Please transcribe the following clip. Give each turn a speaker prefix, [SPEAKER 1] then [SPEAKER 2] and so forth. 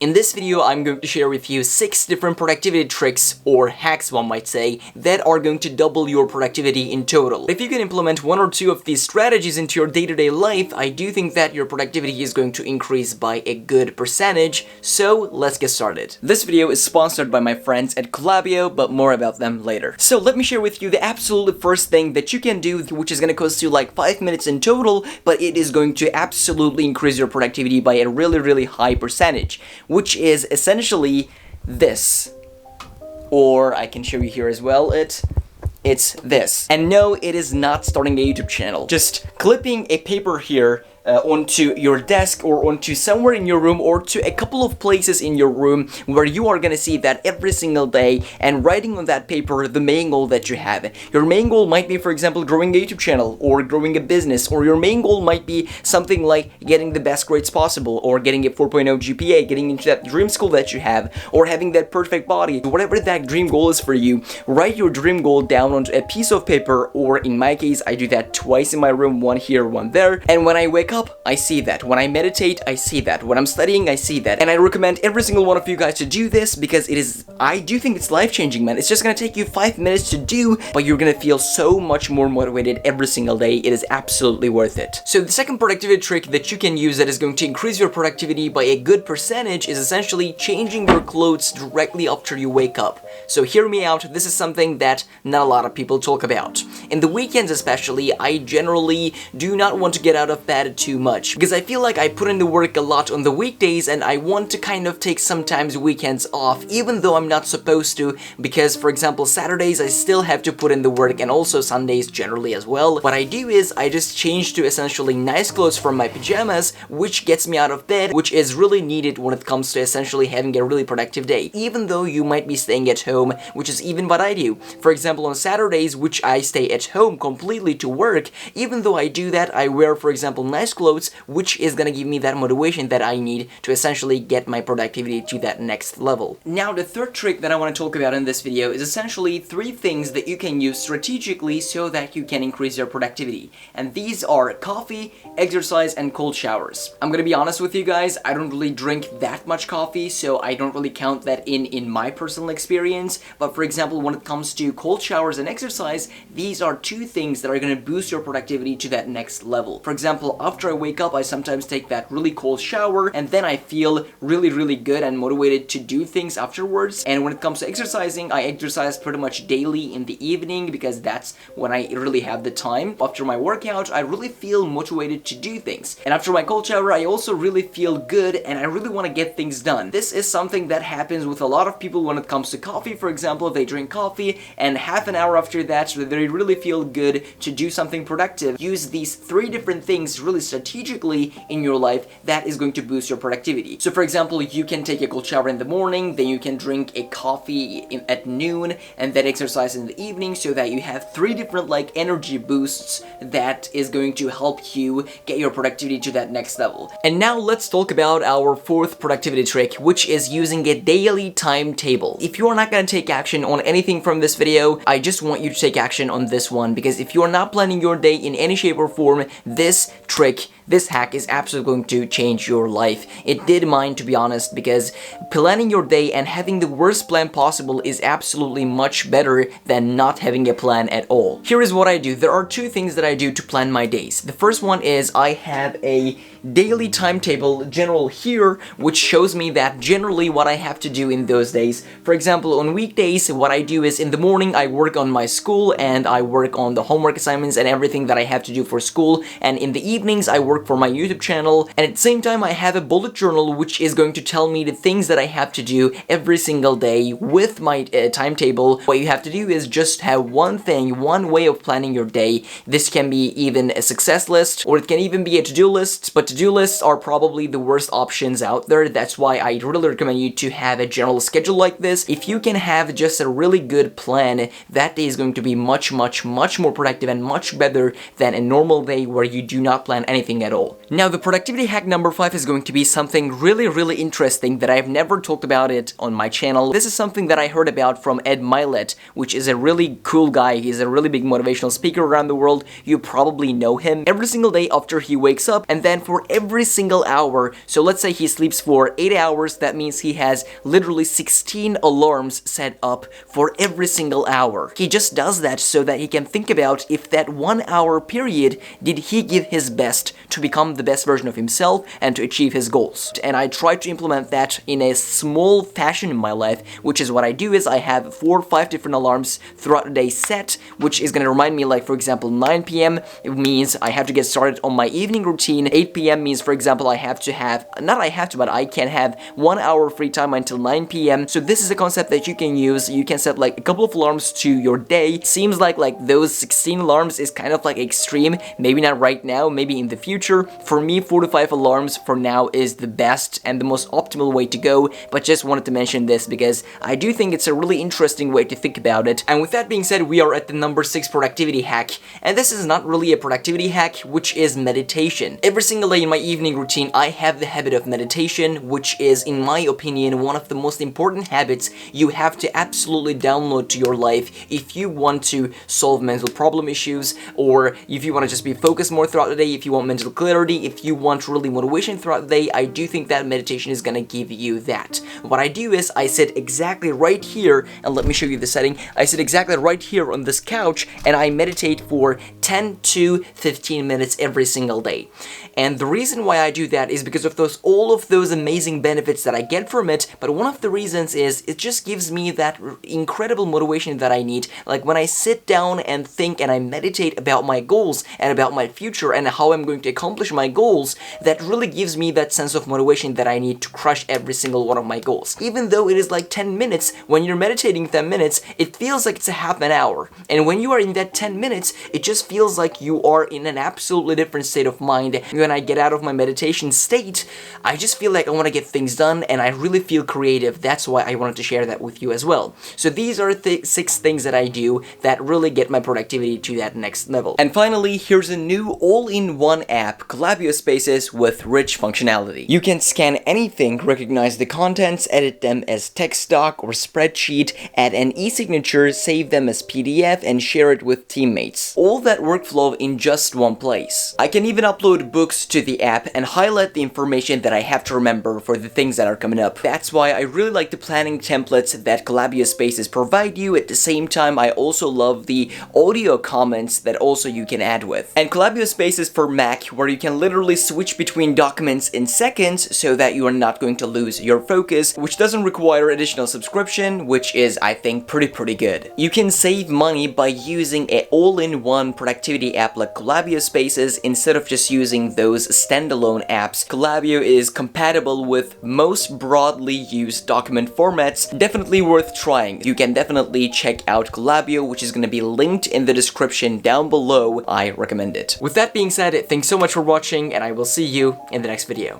[SPEAKER 1] In this video, I'm going to share with you 6 different productivity tricks, or hacks one might say, that are going to double your productivity in total. If you can implement 1 or 2 of these strategies into your day-to-day life, I do think that your productivity is going to increase by a good percentage, so let's get started. This video is sponsored by my friends at Collabio, but more about them later. So let me share with you the absolute first thing that you can do, which is going to cost you like 5 minutes in total, but it is going to absolutely increase your productivity by a really high percentage. Which is essentially this, or I can show you here as well, it's this. And no, it is not starting a YouTube channel. Just clipping a paper here onto your desk or onto somewhere in your room or to a couple of places in your room where you are gonna see that every single day and writing on that paper the main goal that you have. Your main goal might be, for example, growing a YouTube channel or growing a business, or your main goal might be something like getting the best grades possible or getting a 4.0 GPA, getting into that dream school that you have, or having that perfect body. Whatever that dream goal is for you, write your dream goal down onto a piece of paper, or in my case, I do that twice in my room, one here, one there, and when I wake up, I see that. When I meditate, I see that. When I'm studying, I see that. And I recommend every single one of you guys to do this because I do think it's life-changing, man. It's just gonna take you 5 minutes to do, but you're gonna feel so much more motivated every single day. It is absolutely worth it. So the second productivity trick that you can use that is going to increase your productivity by a good percentage is essentially changing your clothes directly after you wake up. So hear me out, this is something that not a lot of people talk about. In the weekends especially, I generally do not want to get out of bed too much because I feel like I put in the work a lot on the weekdays and I want to kind of take sometimes weekends off, even though I'm not supposed to, because for example Saturdays I still have to put in the work, and also Sundays generally as well. What I do is I just change to essentially nice clothes from my pajamas, which gets me out of bed, which is really needed when it comes to essentially having a really productive day, even though you might be staying at home, which is even what I do. For example, on Saturdays, which I stay at home completely to work, even though I do that, I wear, for example, nice clothes, which is gonna give me that motivation that I need to essentially get my productivity to that next level. Now, the third trick that I want to talk about in this video is essentially 3 things that you can use strategically so that you can increase your productivity. And these are coffee, exercise, and cold showers. I'm gonna be honest with you guys, I don't really drink that much coffee, so I don't really count that in my personal experience. But for example, when it comes to cold showers and exercise, these are 2 things that are gonna boost your productivity to that next level. For example, after I wake up, I sometimes take that really cold shower, and then I feel really good and motivated to do things afterwards. And when it comes to exercising, I exercise pretty much daily in the evening because that's when I really have the time. After my workout, I really feel motivated to do things. And after my cold shower, I also really feel good and I really want to get things done. This is something that happens with a lot of people when it comes to coffee. For example, they drink coffee and half an hour after that, they really feel good to do something productive. Use these 3 different things really strategically in your life that is going to boost your productivity. So for example, you can take a cold shower in the morning, then you can drink a coffee at noon, and then exercise in the evening, so that you have 3 different like energy boosts that is going to help you get your productivity to that next level. And now let's talk about our 4th productivity trick, which is using a daily timetable. If you are not going to take action on anything from this video, I just want you to take action on this one, because if you are not planning your day in any shape or form, this trick, this hack is absolutely going to change your life. It did mine, to be honest, because planning your day and having the worst plan possible is absolutely much better than not having a plan at all. Here is what I do. There are 2 things that I do to plan my days. The first one is I have a daily timetable general here, which shows me that generally what I have to do in those days. For example, on weekdays, what I do is in the morning I work on my school and I work on the homework assignments and everything that I have to do for school, and in the evenings I work for my YouTube channel, and at the same time I have a bullet journal which is going to tell me the things that I have to do every single day with my timetable. What you have to do is just have one thing, one way of planning your day. This can be even a success list, or it can even be a to-do list, but to-do lists are probably the worst options out there. That's why I really recommend you to have a general schedule like this. If you can have just a really good plan, that day is going to be much more productive and much better than a normal day where you do not plan anything at at all. Now, the productivity hack number 5 is going to be something really interesting that I've never talked about it on my channel. This is something that I heard about from Ed Mylett, which is a really cool guy. He's a really big motivational speaker around the world. You probably know him. Every single day after he wakes up, and then for every single hour, so let's say he sleeps for 8 hours, that means he has literally 16 alarms set up for every single hour. He just does that so that he can think about if that 1 hour period did he give his best to become the best version of himself and to achieve his goals. And I try to implement that in a small fashion in my life, which is what I do is I have 4 or 5 different alarms throughout the day set, which is going to remind me, like for example 9 p.m. it means I have to get started on my evening routine. 8 p.m. means, for example, I can have 1 hour free time until 9 p.m. So this is a concept that you can use. You can set like a couple of alarms to your day. Seems like those 16 alarms is kind of like extreme. Maybe not right now, maybe in the future. For me, 4 to 5 alarms for now is the best and the most optimal way to go, but just wanted to mention this because I do think it's a really interesting way to think about it. And with that being said, we are at the number 6 productivity hack, and this is not really a productivity hack, which is meditation. Every single day in my evening routine, I have the habit of meditation, which is, in my opinion, one of the most important habits you have to absolutely download to your life if you want to solve mental problem issues, or if you want to just be focused more throughout the day, if you want mental clarity, if you want really motivation throughout the day. I do think that meditation is gonna give you that. What I do is I sit exactly right here, and let me show you the setting. I sit exactly right here on this couch and I meditate for 10 to 15 minutes every single day. And the reason why I do that is because of all of those amazing benefits that I get from it, but one of the reasons is it just gives me that incredible motivation that I need. Like when I sit down and think and I meditate about my goals and about my future and how I'm going to accomplish my goals, that really gives me that sense of motivation that I need to crush every single one of my goals. Even though it is like 10 minutes, when you're meditating 10 minutes, it feels like it's a half an hour. And when you are in that 10 minutes, it just feels like you are in an absolutely different state of mind. When I get out of my meditation state, I just feel like I want to get things done and I really feel creative. That's why I wanted to share that with you as well. So these are the 6 things that I do that really get my productivity to that next level. And finally, here's a new all-in-one app, Collabio Spaces, with rich functionality. You can scan anything, recognize the contents, edit them as text doc or spreadsheet, add an e-signature, save them as PDF, and share it with teammates. All that workflow in just one place. I can even upload books to the app and highlight the information that I have to remember for the things that are coming up. That's why I really like the planning templates that Collabio Spaces provide you. At the same time, I also love the audio comments that also you can add with. And Collabio Spaces for Mac, where you can literally switch between documents in seconds so that you are not going to lose your focus, which doesn't require additional subscription, which is, I think, pretty good. You can save money by using an all-in-one productivity app like Collabio Spaces instead of just using those standalone apps. Collabio is compatible with most broadly used document formats. Definitely worth trying. You can definitely check out Collabio, which is going to be linked in the description down below. I recommend it. With that being said, thanks so much for watching, and I will see you in the next video.